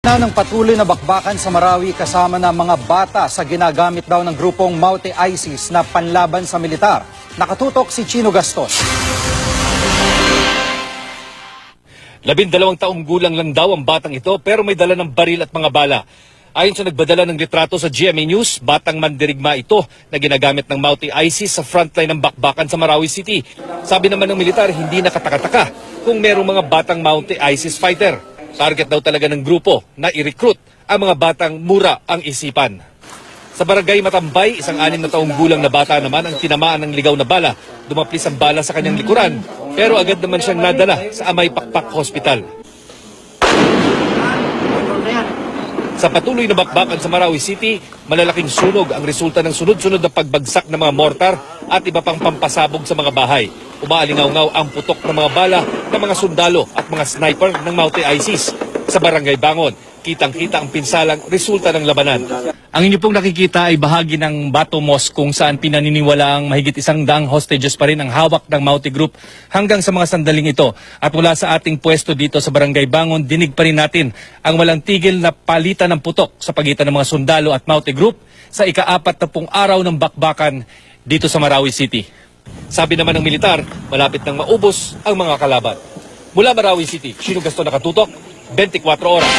Ng patuloy na bakbakan sa Marawi kasama ng mga bata sa ginagamit daw ng grupong Maute ISIS na panlaban sa militar. Nakatutok si Chino Gaston. 12 taong gulang lang daw ang batang ito pero may dala ng baril at mga bala. Ayon sa nagbadala ng litrato sa GMA News, batang mandirigma ito na ginagamit ng Maute ISIS sa frontline ng bakbakan sa Marawi City. Sabi naman ng militar, hindi nakataka-taka kung merong mga batang Maute ISIS fighter. Target daw talaga ng grupo na i-recruit ang mga batang mura ang isipan. Sa barangay Matambay, isang 6 na taong gulang na bata naman ang tinamaan ng ligaw na bala. Dumaplis ang bala sa kanyang likuran, pero agad naman siyang nadala sa Amay Pakpak Hospital. Sa patuloy na bakbakan sa Marawi City, malalaking sunog ang resulta ng sunod-sunod na pagbagsak ng mga mortar at iba pang pampasabog sa mga bahay. Umaalingaw-ngaw ang putok ng mga bala ng mga sundalo at mga sniper ng Maute ISIS. Sa Barangay Bangon, kitang-kita ang pinsalang resulta ng labanan. Ang inyo pong nakikita ay bahagi ng Bato Mosque kung saan pinaniniwalaang mahigit 100 hostages pa rin ang hawak ng Maute Group hanggang sa mga sandaling ito. At mula sa ating pwesto dito sa Barangay Bangon, dinig pa rin natin ang walang tigil na palitan ng putok sa pagitan ng mga sundalo at Maute Group sa ika-40 araw ng bakbakan dito sa Marawi City. Sabi naman ng militar, malapit nang maubos ang mga kalaban. Mula Marawi City, Chino Gaston, nakatutok, 24 oras.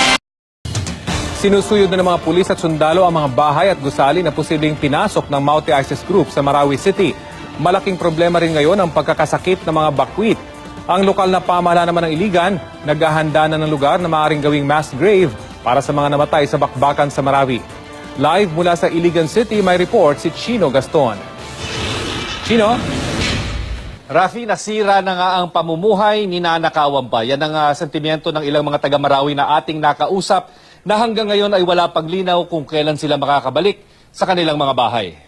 Sinusuyod na ng mga pulis at sundalo ang mga bahay at gusali na posibleng pinasok ng Maute ISIS Group sa Marawi City. Malaking problema rin ngayon ang pagkakasakit ng mga bakwit. Ang lokal na pamahalaan naman ng Iligan, naghahanda na ng lugar na maaaring gawing mass grave para sa mga namatay sa bakbakan sa Marawi. Live mula sa Iligan City, may report si Chino Gaston. Chino? Rafi, nasira na nga ang pamumuhay, ninanakawan pa. Yan ang sentimiento ng ilang mga taga-Marawi na ating nakausap na hanggang ngayon ay wala pang linaw kung kailan sila makakabalik sa kanilang mga bahay.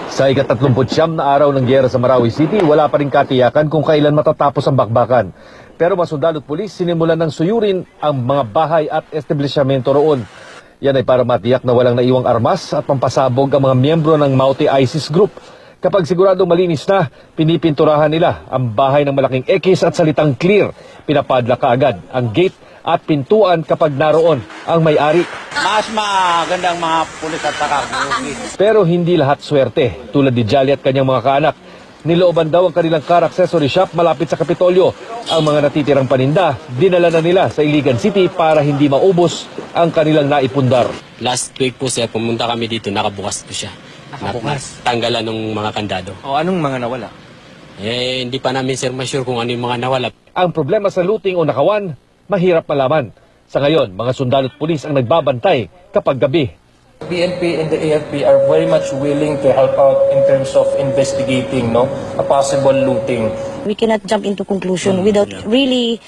Sa ika-39 na araw ng giyera sa Marawi City, wala pa rin katiyakan kung kailan matatapos ang bakbakan. Pero mga sundalo at pulis sinimulan ng suyurin ang mga bahay at establishmento roon. Yan ay para matiyak na walang naiwang armas at pampasabog ang mga miyembro ng Maute ISIS Group. Kapag siguradong malinis na, pinipinturahan nila ang bahay ng malaking X at salitang clear. Pinapadla kaagad ang gate at pintuan kapag naroon ang may-ari. Mas magandang mga pulis at takagugit. Pero hindi lahat swerte. Tulad ni Jolly at kanyang mga kaanak, nilooban daw ang kanilang car accessory shop malapit sa Kapitolyo. Ang mga natitirang paninda, dinala na nila sa Iligan City para hindi maubos ang kanilang naipundar. Last week po sir, pumunta kami dito, nakabukas po siya. Nakabukas? Tanggalan ng mga kandado. O anong mga nawala? Hindi pa namin sir ma-sure kung ano yung mga nawala. Ang problema sa looting o nakawan, mahirap malaman. Sa ngayon, mga sundalo at pulis ang nagbabantay kapag gabi. PNP and the AFP are very much willing to help out in terms of investigating a possible looting. We cannot jump into conclusion without really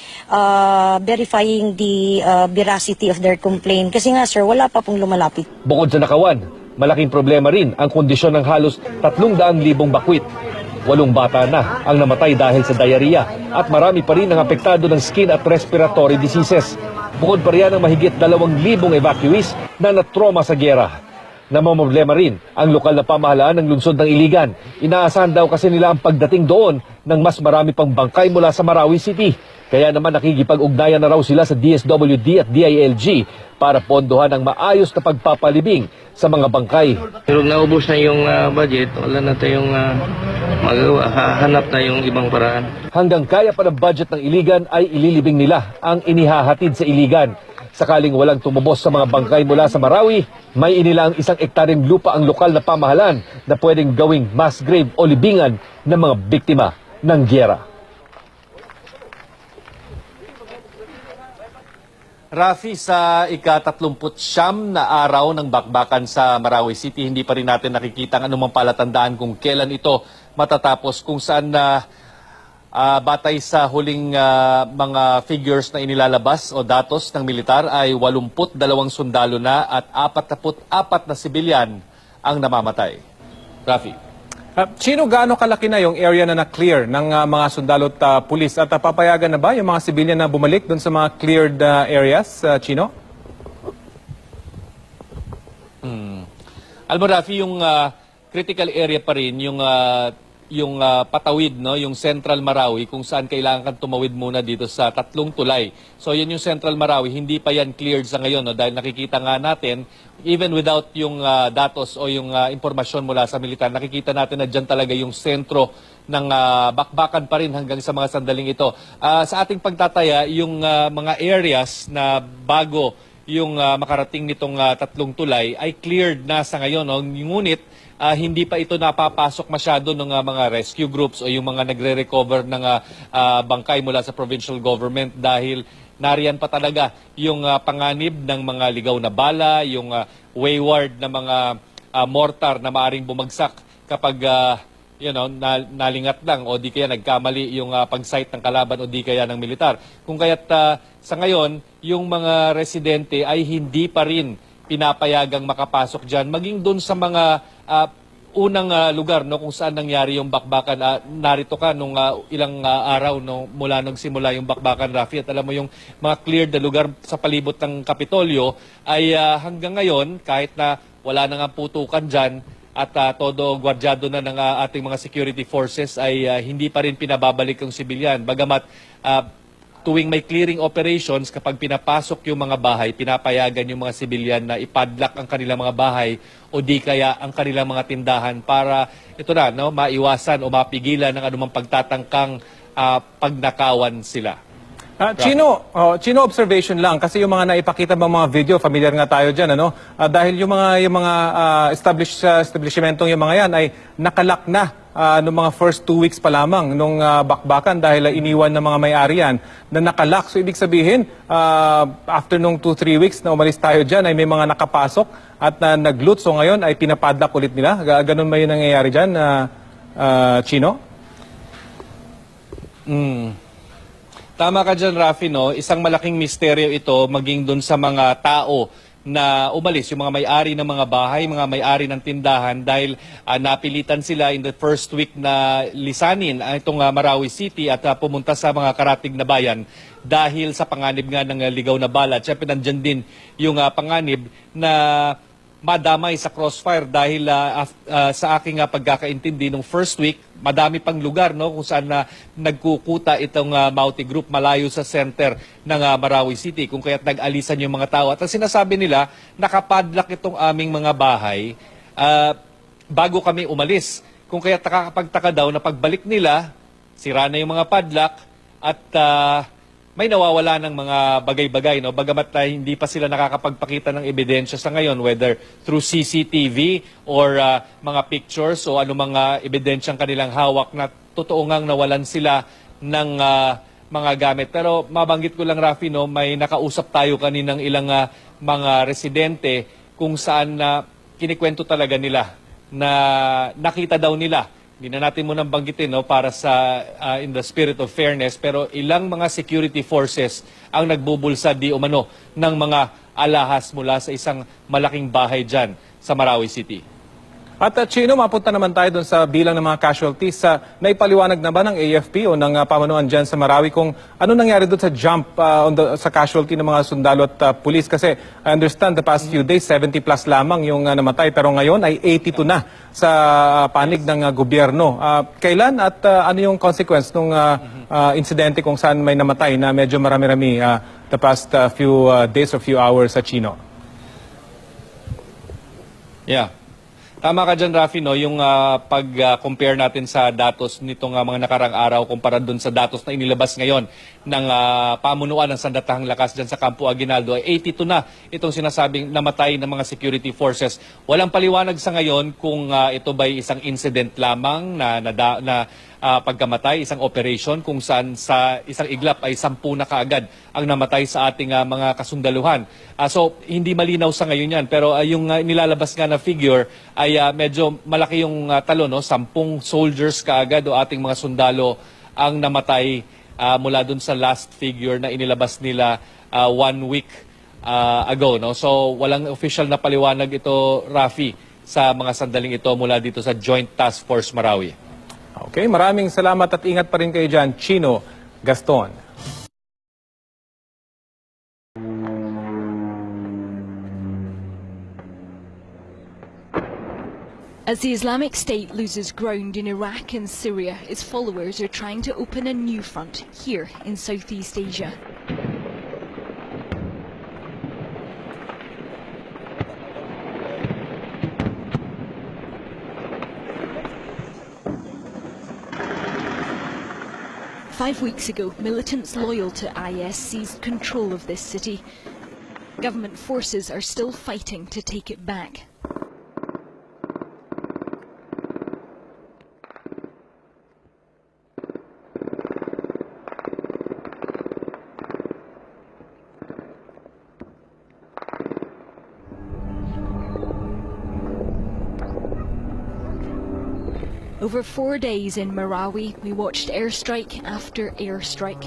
verifying the veracity of their complaint. Kasi nga sir, wala pa pong lumalapit. Bukod sa nakawan, malaking problema rin ang kondisyon ng halos 300,000 bakwit. 8 bata na ang namatay dahil sa diarrhea at marami pa rin ang apektado ng skin at respiratory diseases. Bukod pa riyan ang mahigit 2,000 evacuees na natroma sa gyera. Namamroblema rin ang lokal na pamahalaan ng lungsod ng Iligan. Inaasahan daw kasi nila ang pagdating doon ng mas marami pang bangkay mula sa Marawi City. Kaya naman nakikipag-ugnayan na raw sila sa DSWD at DILG para pondohan ang maayos na pagpapalibing sa mga bangkay. Pero naubos na yung budget, wala na tayong magawa, hahanap na yung ibang paraan. Hanggang kaya pa ng budget ng Iligan ay ililibing nila ang inihahatid sa Iligan. Sakaling walang tumubos sa mga bangkay mula sa Marawi, may inilaang 1 ektaryeng lupa ang lokal na pamahalaan na pwedeng gawing mass grave o libingan ng mga biktima ng gyera. Rafi, sa ika-39 na araw ng bakbakan sa Marawi City, hindi pa rin natin nakikita ang anumang palatandaan kung kailan ito matatapos, kung saan batay sa huling mga figures na inilalabas o datos ng militar ay 82 sundalo na at 44 na sibilyan ang namamatay. Rafi. Chino, gaano kalaki na yung area na na-clear ng mga sundalo at pulis? At papayagan na ba yung mga civilian na bumalik doon sa mga cleared areas, Chino? Alam mo, Rafi, yung critical area pa rin, yung patawid, no, yung Central Marawi, kung saan kailangan kang tumawid muna dito sa tatlong tulay. So yun yung Central Marawi, hindi pa yan cleared sa ngayon, no, dahil nakikita nga natin, even without yung datos o yung impormasyon mula sa militar, nakikita natin na dyan talaga yung sentro ng bakbakan pa rin hanggang sa mga sandaling ito. Sa ating pagtataya, yung mga areas na bago yung makarating nitong tatlong tulay ay cleared na sa ngayon. No? Ngunit hindi pa ito napapasok masyado ng mga rescue groups o yung mga nagre-recover ng bangkay mula sa provincial government dahil nariyan pa talaga yung panganib ng mga ligaw na bala, yung wayward na mga mortar na maaring bumagsak kapag nalingat lang o di kaya nagkamali yung pag-sight ng kalaban o di kaya ng militar. Kung kaya't sa ngayon, yung mga residente ay hindi pa rin pinapayagang makapasok dyan, maging doon sa mga unang lugar no, kung saan nangyari yung bakbakan. Narito ka nung ilang araw no, mula nung simula yung bakbakan, Rafi, at alam mo yung mga cleared na lugar sa palibot ng Kapitolyo ay hanggang ngayon, kahit na wala na nga putukan dyan at todo gwardyado na ng ating mga security forces, ay hindi pa rin pinababalik yung sibilyan. Bagamat tuwing may clearing operations, kapag pinapasok yung mga bahay, pinapayagan yung mga sibilyan na ipadlock ang kanilang mga bahay o di kaya ang kanilang mga tindahan para ito na, no, maiwasan o mapigilan ng anumang pagtatangkang pagnakawan sila. Chino, observation lang kasi yung mga naipakita bang mga video, familiar nga tayo diyan, ano? Dahil yung mga establishmentong yung mga yan ay nakalak na noong mga first 2 weeks pa lamang nung bakbakan dahil iniwan ng mga may-ari yan na nakalak. So ibig sabihin, after nung 2-3 weeks na umalis tayo diyan ay may mga nakapasok at nag-loot. So ngayon ay pinapadlock ulit nila. Ganun ba yung nangyayari diyan, Chino? Tama ka dyan, Rafi, no? Isang malaking misteryo ito maging dun sa mga tao na umalis, yung mga may-ari ng mga bahay, mga may-ari ng tindahan dahil napilitan sila in the first week na lisanin itong Marawi City at pumunta sa mga karatig na bayan dahil sa panganib nga ng ligaw na bala. At syempre nandyan din yung panganib na madamay sa crossfire dahil sa aking pagkakaintindi nung first week, madami pang lugar no kung saan nagkukuta itong Maute group malayo sa center ng Marawi City, kung kaya't nag-alisan yung mga tao. At ang sinasabi nila, nakapadlock itong aming mga bahay bago kami umalis. Kung kaya't nakakapagtaka daw na pagbalik nila, sira na yung mga padlock at may nawawala ng mga bagay-bagay, no? Bagamat hindi pa sila nakakapagpakita ng ebidensya sa ngayon, whether through CCTV or mga pictures o ano mga ebidensyang kanilang hawak na totoo ngang nawalan sila ng mga gamit. Pero mabanggit ko lang, Rafi, no, may nakausap tayo kaninang ilang mga residente kung saan kinikwento talaga nila na nakita daw nila. Hindi na natin munang banggitin no, para sa in the spirit of fairness, pero ilang mga security forces ang nagbubulsa di umano ng mga alahas mula sa isang malaking bahay dyan sa Marawi City. At Chino, mapunta naman tayo dun sa bilang ng mga casualties. Naipaliwanag na ba ng AFP o ng pamunuan dyan sa Marawi kung ano nangyari doon sa jump sa casualty ng mga sundalo at pulis? Kasi I understand the past few days, 70 plus lamang yung namatay. Pero ngayon ay 82 na sa panig ng gobyerno. Kailan at ano yung consequence ng insidente kung saan may namatay na medyo marami-rami the past few days or few hours sa Chino? Yeah. Tama ka dyan, Rafi, no? Yung pag-compare natin sa datos nitong mga nakarang araw kumpara dun sa datos na inilabas ngayon ng pamunuan ng Sandatahang Lakas dyan sa Campo Aguinaldo, ay 82 na itong sinasabing namatay ng mga security forces. Walang paliwanag sa ngayon kung ito ba'y isang incident lamang na pagkamatay, isang operation kung saan sa isang iglap ay 10 na kaagad ang namatay sa ating mga kasundaluhan. So, hindi malinaw sa ngayon yan. Pero yung nilalabas nga na figure ay medyo malaki yung talo, no? 10 soldiers kaagad o ating mga sundalo ang namatay mula dun sa last figure na inilabas nila 1 week ago. No? So, walang official na paliwanag ito, Rafi, sa mga sandaling ito mula dito sa Joint Task Force Marawi. Okay, maraming salamat at ingat pa rin kayo dyan, Chino Gaston. As the Islamic State loses ground in Iraq and Syria, its followers are trying to open a new front here in Southeast Asia. Five weeks ago, militants loyal to IS seized control of this city. Government forces are still fighting to take it back. Over 4 days in Marawi, we watched airstrike after airstrike.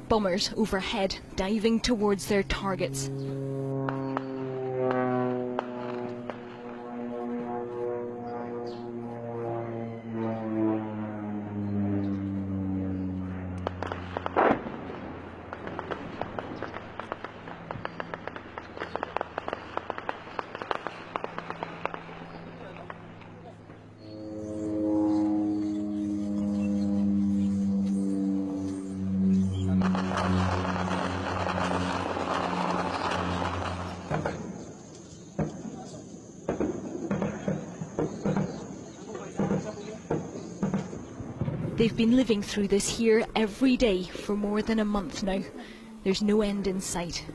Bombers overhead, diving towards their targets. They've been living through this here every day for more than a month now. There's no end in sight.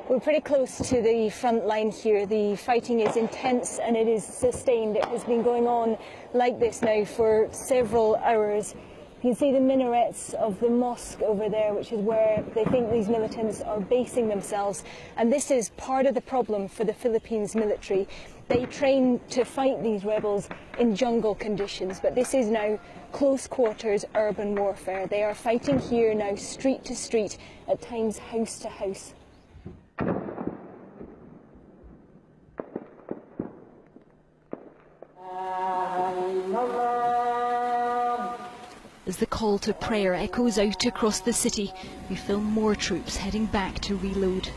We're pretty close to the front line here. The fighting is intense and it is sustained. It has been going on like this now for several hours. You can see the minarets of the mosque over there, which is where they think these militants are basing themselves. And this is part of the problem for the Philippines military. They train to fight these rebels in jungle conditions, but this is now close quarters urban warfare. They are fighting here now street to street, at times house to house. As the call to prayer echoes out across the city, we film more troops heading back to reload.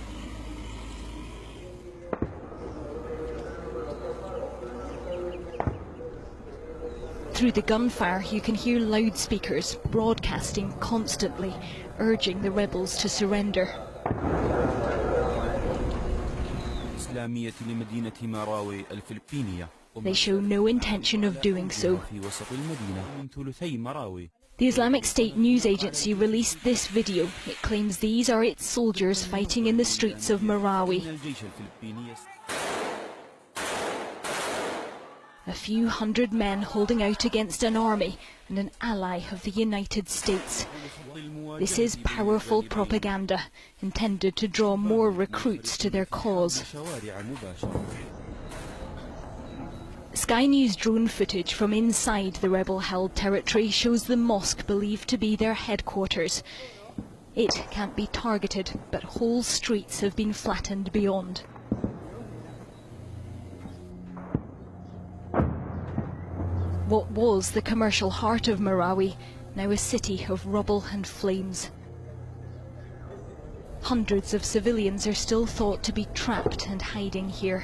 Through the gunfire, you can hear loudspeakers broadcasting constantly, urging the rebels to surrender. They show no intention of doing so. The Islamic State news agency released this video. It claims these are its soldiers fighting in the streets of Marawi. A few hundred men holding out against an army and an ally of the United States. This is powerful propaganda intended to draw more recruits to their cause. Sky News drone footage from inside the rebel-held territory shows the mosque believed to be their headquarters. It can't be targeted, but whole streets have been flattened beyond. What was the commercial heart of Marawi, now a city of rubble and flames. Hundreds of civilians are still thought to be trapped and hiding here.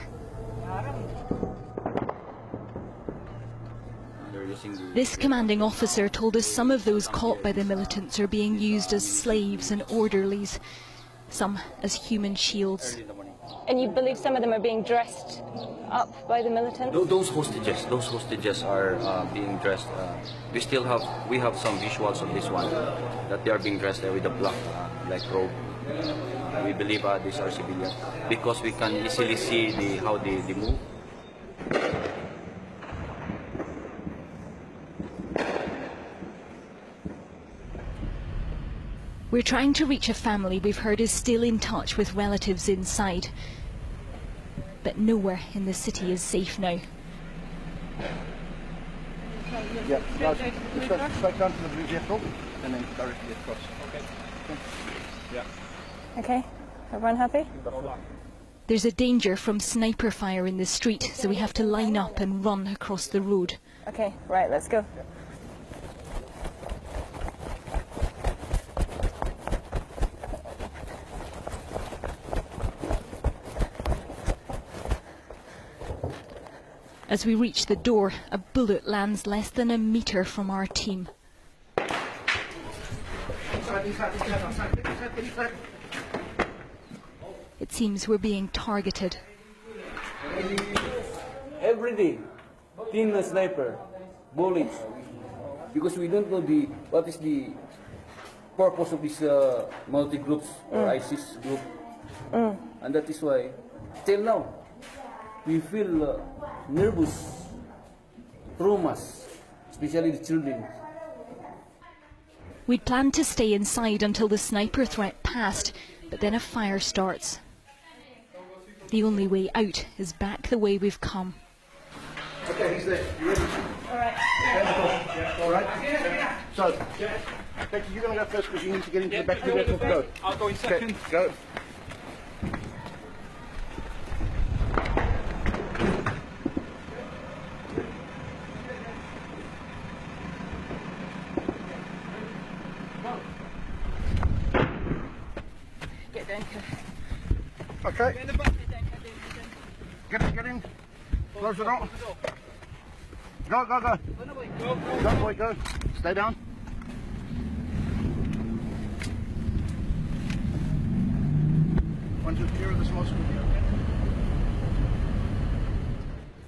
This commanding officer told us some of those caught by the militants are being used as slaves and orderlies, some as human shields. And you believe some of them are being dressed up by the militants? Those hostages are being dressed. We have some visuals of this one, that they are being dressed with a black robe. We believe these are civilians because we can easily see how they move. We're trying to reach a family we've heard is still in touch with relatives inside. But nowhere in the city is safe now. Yeah, let's go straight down to the blue vehicle and then directly across. Okay. Yeah. Okay, everyone happy? There's a danger from sniper fire in the street, so we have to line up and run across the road. Okay, right, let's go. As we reach the door, a bullet lands less than a metre from our team. It seems we're being targeted. Every day, team sniper, bullets, because we don't know what is the purpose of this multi groups or ISIS group, and that is why till now we feel nervous, traumas, especially the children. We'd planned to stay inside until the sniper threat passed, but then a fire starts. The only way out is back the way we've come. Okay, he's there. You ready? All right. Yeah. All right. So, Becky, you're going to go first because you need to get into the back of the vehicle. Go. I'll go in second. Okay, go. Get down here. Okay. Get in. Close the door. Go. Go, boy, go. Stay down. Once you're clear of this mosque, we'll be okay.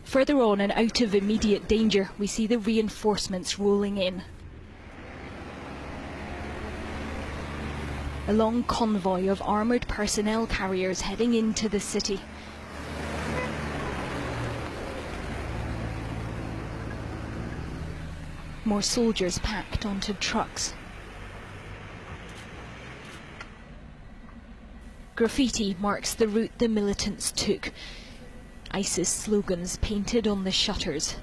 Further on and out of immediate danger, we see the reinforcements rolling in. A long convoy of armoured personnel carriers heading into the city. More soldiers packed onto trucks. Graffiti marks the route the militants took. ISIS slogans painted on the shutters.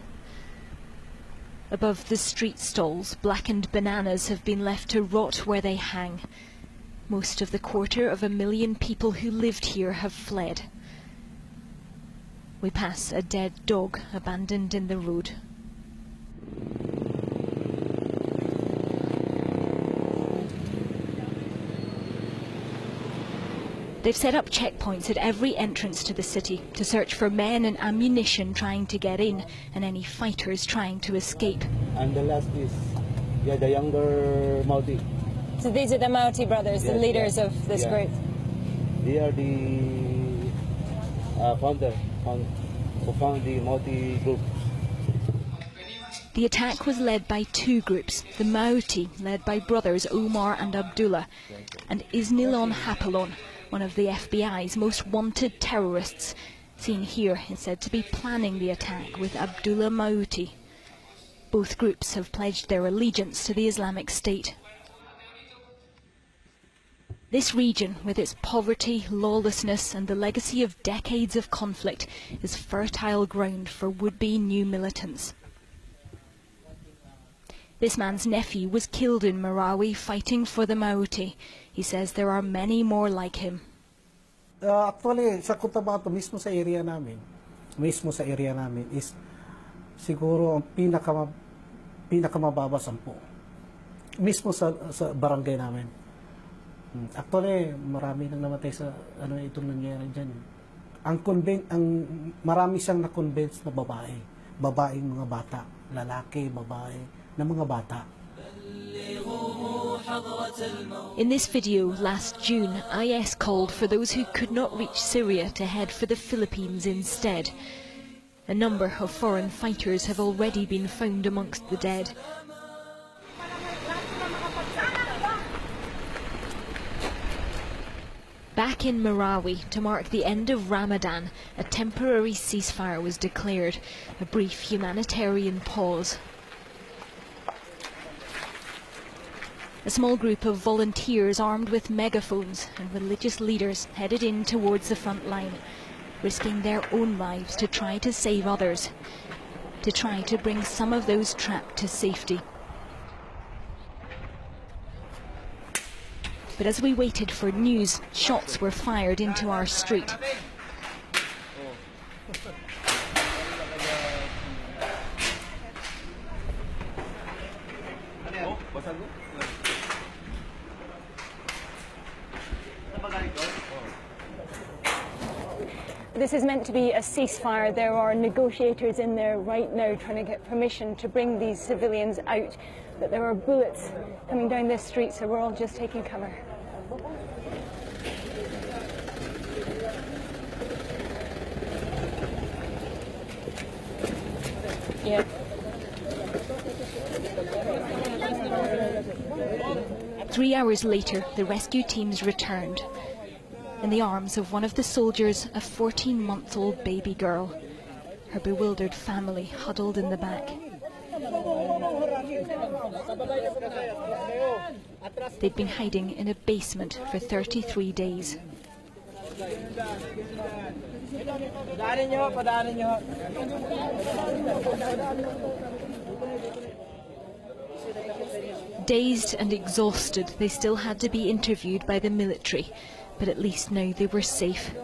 Above the street stalls, blackened bananas have been left to rot where they hang. Most of the 250,000 people who lived here have fled. We pass a dead dog abandoned in the road. They've set up checkpoints at every entrance to the city to search for men and ammunition trying to get in and any fighters trying to escape. And the last is, the younger Maute. So these are the Maute brothers, the leaders of this group. They are the founder who found the Maute group. The attack was led by two groups, the Maute, led by brothers Omar and Abdullah, and Isnilon Hapalon, one of the FBI's most wanted terrorists. Seen here is said to be planning the attack with Abdullah Maute. Both groups have pledged their allegiance to the Islamic State. This region, with its poverty, lawlessness and the legacy of decades of conflict, is fertile ground for would-be new militants. This man's nephew was killed in Marawi fighting for the Maute. He says there are many more like him. Actually, sa Cotabato, mismo sa area namin is siguro ang pinakamababa 10. Mismo sa barangay namin. Actually, marami nang namatay sa itong nangyari diyan. Marami siyang na-convince na babae. Babaeng mga bata, lalaki, babae, na mga bata. In this video last June, IS called for those who could not reach Syria to head for the Philippines instead. A number of foreign fighters have already been found amongst the dead. Back in Marawi, to mark the end of Ramadan, a temporary ceasefire was declared, a brief humanitarian pause. A small group of volunteers armed with megaphones and religious leaders headed in towards the front line. risking their own lives to try to save others, to try to bring some of those trapped to safety. But as we waited for news, shots were fired into our street. This is meant to be a ceasefire. There are negotiators in there right now trying to get permission to bring these civilians out. But there are bullets coming down this street, so we're all just taking cover. Yeah. Three hours later, the rescue teams returned. In the arms of one of the soldiers, a 14-month-old baby girl. Her bewildered family huddled in the back. They'd been hiding in a basement for 33 days. Dazed and exhausted, they still had to be interviewed by the military, but at least now they were safe.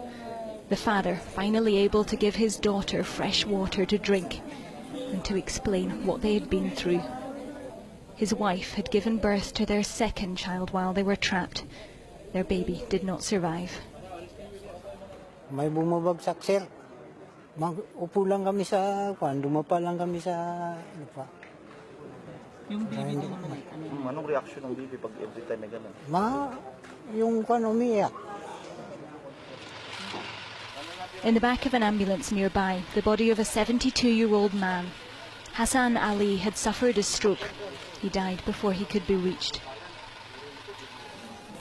The father finally able to give his daughter fresh water to drink and to explain what they had been through. His wife had given birth to their second child while they were trapped. Their baby did not survive. May bumabagsak, sir. Upo lang kami sa kwan, dumapa lang kami sa lupa. Yung baby din naman ay anong reaction ng baby pag every time na gano'n? Yung kwan umiyak. In the back of an ambulance nearby, the body of a 72-year-old man. Hassan Ali had suffered a stroke. He died before he could be reached.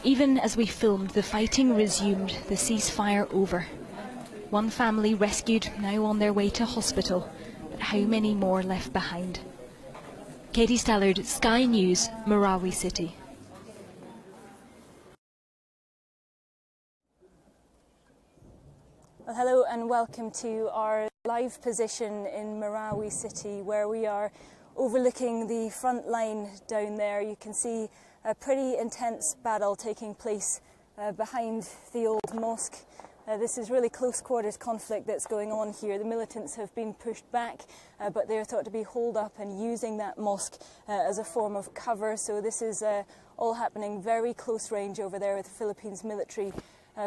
Even as we filmed, the fighting resumed, the ceasefire over. One family rescued, now on their way to hospital, but how many more left behind? Katie Stallard, Sky News, Marawi City. Well, hello and welcome to our live position in Marawi City, where we are overlooking the front line down there. You can see a pretty intense battle taking place behind the old mosque. This is really close quarters conflict that's going on here. The militants have been pushed back, but they're thought to be holed up and using that mosque as a form of cover. So this is all happening very close range over there with the Philippines military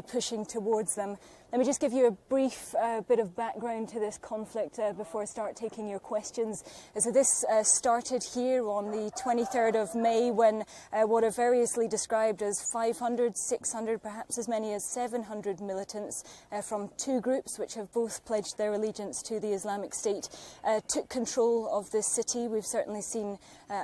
pushing towards them. Let me just give you a brief bit of background to this conflict before I start taking your questions. So this started here on the 23rd of May when what are variously described as 500, 600, perhaps as many as 700 militants from two groups which have both pledged their allegiance to the Islamic State took control of this city. We've certainly seen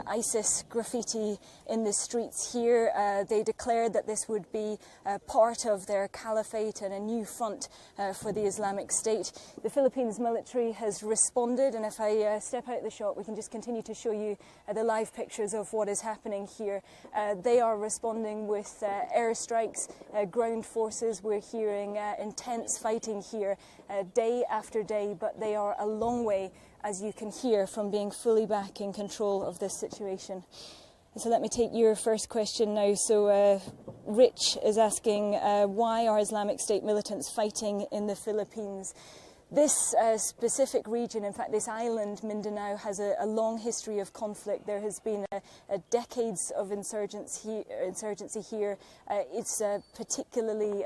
ISIS graffiti in the streets here. They declared that this would be part of their caliphate and a new front for the Islamic State. The Philippines military has responded, and if I step out the shot, we can just continue to show you the live pictures of what is happening here. They are responding with airstrikes, ground forces. We're hearing intense fighting here day after day, but they are a long way, as you can hear, from being fully back in control of this situation. So let me take your first question now. So Rich is asking, why are Islamic State militants fighting in the Philippines? This specific region, in fact this island, Mindanao, has a long history of conflict. There has been decades of insurgency here. It's particularly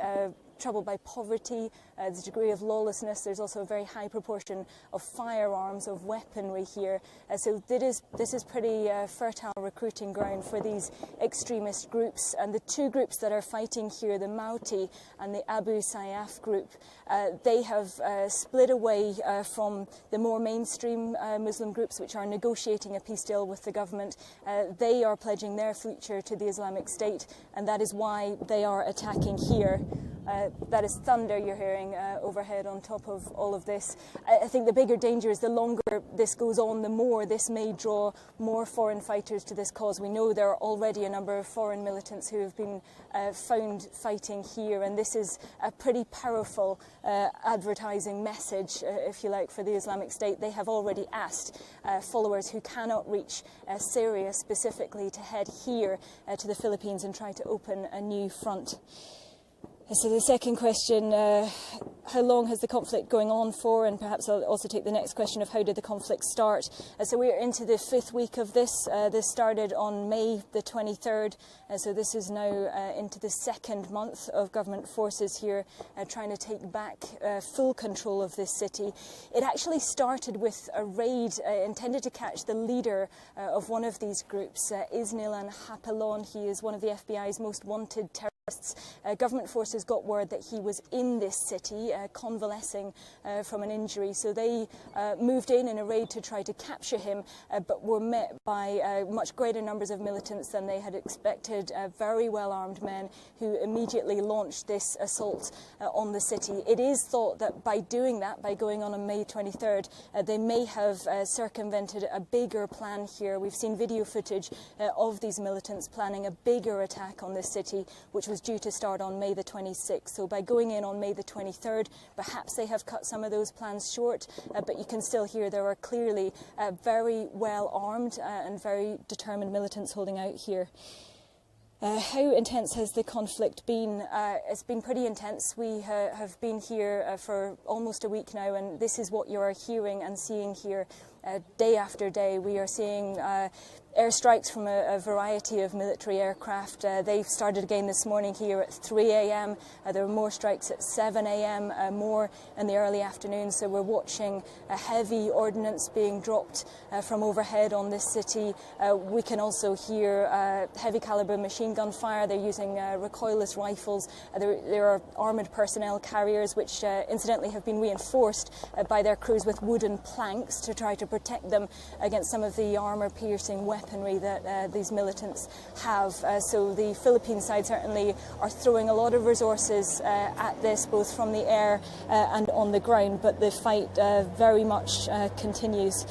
troubled by poverty, the degree of lawlessness. There's also a very high proportion of firearms, of weaponry here. So this is pretty fertile recruiting ground for these extremist groups. And the two groups that are fighting here, the Maute and the Abu Sayyaf group, they have split away from the more mainstream Muslim groups which are negotiating a peace deal with the government. They are pledging their future to the Islamic State, and that is why they are attacking here. That is thunder you're hearing overhead on top of all of this. I think the bigger danger is the longer this goes on, the more this may draw more foreign fighters to this cause. We know there are already a number of foreign militants who have been found fighting here, and this is a pretty powerful advertising message, if you like, for the Islamic State. They have already asked followers who cannot reach Syria specifically to head here to the Philippines and try to open a new front. So the second question, how long has the conflict going on for? And perhaps I'll also take the next question of how did the conflict start? So we're into the 5th week of this. This started on May the 23rd. So this is now into the 2nd month of government forces here trying to take back full control of this city. It actually started with a raid intended to catch the leader of one of these groups, Isnilan Hapilon. He is one of the FBI's most wanted terrorists. Government forces got word that he was in this city convalescing from an injury, so they moved in a raid to try to capture him, but were met by much greater numbers of militants than they had expected, very well armed men who immediately launched this assault on the city. It is thought that by doing that, by going on May 23rd, they may have circumvented a bigger plan here. We've seen video footage of these militants planning a bigger attack on this city, which was due to start on May the 26th. So by going in on May the 23rd, perhaps they have cut some of those plans short, but you can still hear there are clearly very well armed and very determined militants holding out here. How intense has the conflict been? It's been pretty intense. We have been here for almost a week now, and this is what you are hearing and seeing here day after day. We are seeing airstrikes from a variety of military aircraft. They started again this morning here at 3 a.m. There were more strikes at 7 a.m., more in the early afternoon. So we're watching heavy ordnance being dropped from overhead on this city. We can also hear heavy caliber machine gun fire. They're using recoilless rifles. There are armoured personnel carriers, which incidentally have been reinforced by their crews with wooden planks to try to protect them against some of the armour-piercing weaponry that these militants have. So the Philippine side certainly are throwing a lot of resources at this, both from the air and on the ground, but the fight very much continues.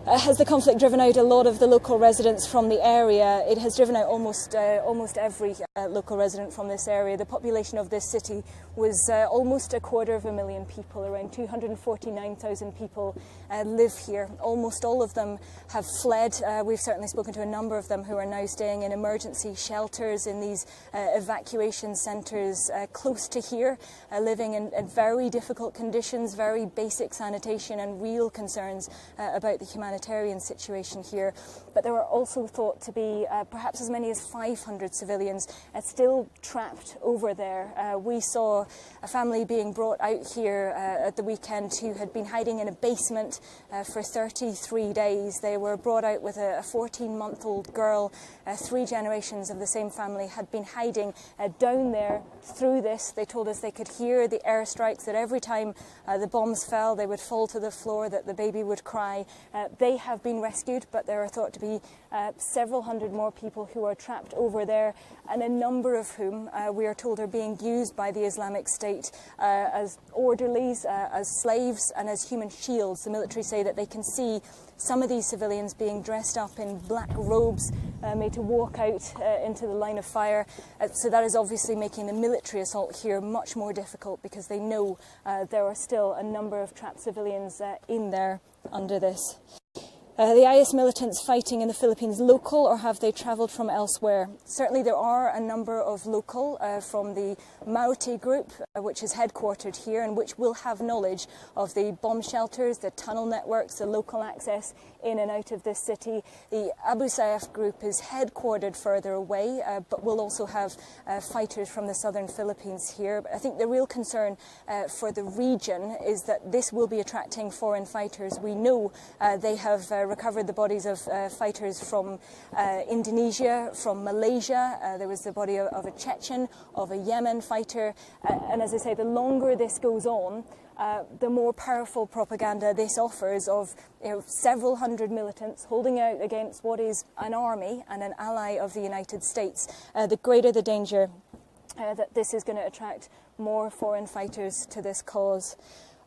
Has the conflict driven out a lot of the local residents from the area? It has driven out almost every local resident from this area. The population of this city was almost 250,000 people. Around 249,000 people live here. Almost all of them have fled. We've certainly spoken to a number of them who are now staying in emergency shelters in these evacuation centres close to here, living in very difficult conditions, very basic sanitation and real concerns about the humanitarian situation here. But there are also thought to be perhaps as many as 500 civilians still trapped over there. We saw a family being brought out here at the weekend who had been hiding in a basement for 33 days. They were brought out with a 14-month-old girl. 3 generations of the same family had been hiding down there through this. They told us they could hear the airstrikes, that every time the bombs fell they would fall to the floor, that the baby would cry. They have been rescued, but there are thought to be several hundred more people who are trapped over there, and a number of whom we are told are being used by the Islamic State as orderlies, as slaves and as human shields. The military say that they can see some of these civilians being dressed up in black robes made to walk out into the line of fire. So that is obviously making the military assault here much more difficult, because they know there are still a number of trapped civilians in there under this. The IS militants fighting in the Philippines local, or have they travelled from elsewhere? Certainly there are a number of local from the Maute group, which is headquartered here and which will have knowledge of the bomb shelters, the tunnel networks, the local access in and out of this city. The Abu Sayyaf group is headquartered further away, but will also have fighters from the southern Philippines here. But I think the real concern for the region is that this will be attracting foreign fighters. We know they have recovered the bodies of fighters from Indonesia, from Malaysia. There was the body of a Chechen, of a Yemen fighter. And as I say, the longer this goes on, the more powerful propaganda this offers of several hundred militants holding out against what is an army and an ally of the United States, the greater the danger that this is going to attract more foreign fighters to this cause.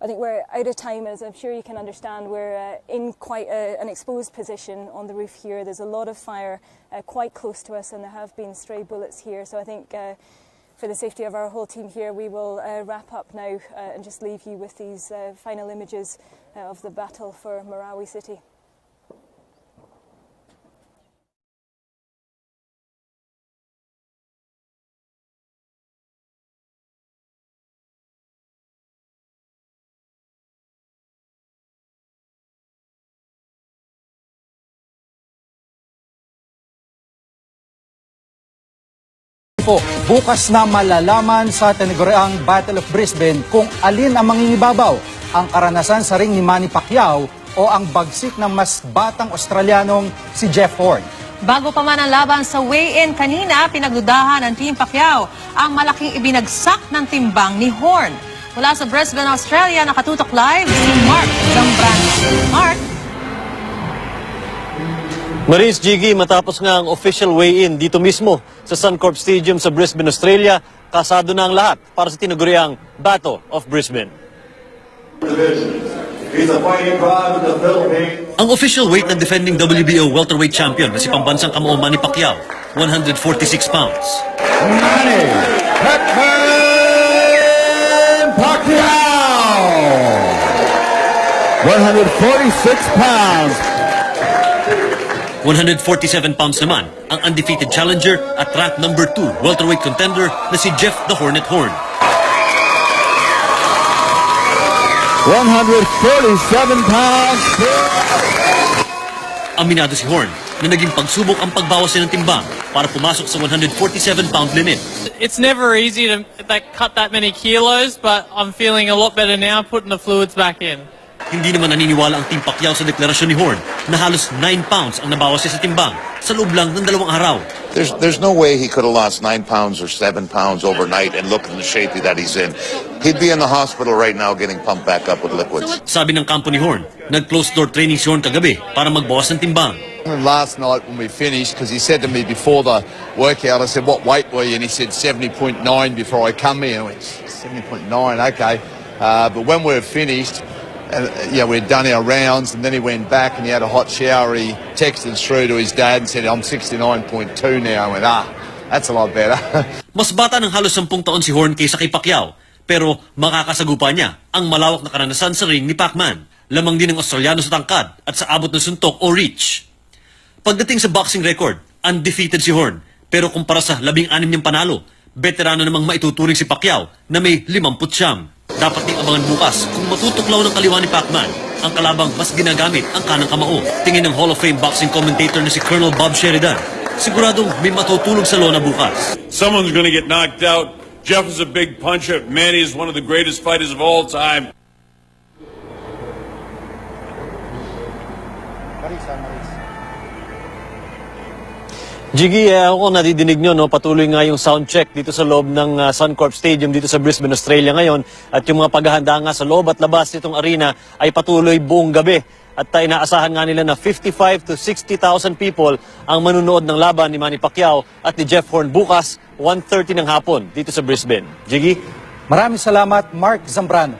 I think we're out of time, as I'm sure you can understand. We're in quite an exposed position on the roof here. There's a lot of fire quite close to us, and there have been stray bullets here. So I think for the safety of our whole team here, we will wrap up now and just leave you with these final images of the battle for Marawi City. Bukas na malalaman sa tinaguriang Battle of Brisbane kung alin ang mangingibabaw, ang karanasan sa ring ni Manny Pacquiao o ang bagsik ng mas batang Australianong si Jeff Horn. Bago pa man ang laban sa weigh-in kanina, pinagdudahan ng Team Pacquiao ang malaking ibinagsak ng timbang ni Horn. Mula sa Brisbane, Australia, nakatutok live si Mark Zambrano. Mark? Maris, Jiggy, matapos nga ang official weigh-in dito mismo sa Suncorp Stadium sa Brisbane, Australia, kasado na ang lahat para sa tinaguriang Battle of Brisbane. Ang official weight ng defending WBO welterweight champion na si pambansang kamuo Manny Pacquiao, 146 pounds. Manny Pacquiao, 146 pounds. 147 pounds naman ang undefeated challenger at rank number 2 welterweight contender na si Jeff the Hornet Horn. 147 pounds. Aminado si Horn na naging pagsubok ang pagbawas niya ng timbang para pumasok sa 147-pound limit. It's never easy to cut that many kilos, but I'm feeling a lot better now putting the fluids back in. Hindi naman naniniwala ang Team Pacquiao sa deklarasyon ni Horn na halos 9 pounds ang nabawas niya sa timbang sa loob lang ng 2 araw. There's no way he could have lost 9 pounds or 7 pounds overnight and look in the shape that he's in. He'd be in the hospital right now getting pumped back up with liquids. Sabi ng kampo ni Horn, nag-closed-door training si Horn kagabi para magbawas ng timbang. Last night when we finished, because he said to me before the workout, I said, what weight were you? And he said 70.9 before I come here. I went, 70.9, okay. But when we were finished, we'd done our rounds, and then he went back and he had a hot shower. He texted through to his dad and said, I'm 69.2 now. I went, that's a lot better. Mas bata ng halos 10 taon si Horn kaysa kay Pacquiao, pero makakasagupa niya ang malawak na karanasan sa ring ni Pacman. Lamang din ng Australiano sa tangkad at sa abot ng suntok o reach. Pagdating sa boxing record, undefeated si Horn, pero kumpara sa 16 niyang panalo, veterano namang maituturing si Pacquiao na may 50. Dapat ding abangan bukas kung matutuklaw ng kaliwa ni Pacman ang kalabang mas ginagamit ang kanang kamao. Tingin ng Hall of Fame boxing commentator na si Colonel Bob Sheridan, siguradong may matutulog sa lona bukas. Someone's gonna get knocked out. Jeff is a big puncher. Manny is one of the greatest fighters of all time. Jiggy, ako nadidinig nyo, no? Patuloy nga yung sound check dito sa loob ng Suncorp Stadium dito sa Brisbane, Australia ngayon. At yung mga paghahanda nga sa loob at labas nitong arena ay patuloy buong gabi. At inaasahan nga nila na 55 to 60,000 people ang manunood ng laban ni Manny Pacquiao at ni Jeff Horn bukas, 1:30 ng hapon dito sa Brisbane. Jiggy? Maraming salamat, Mark Zambrano.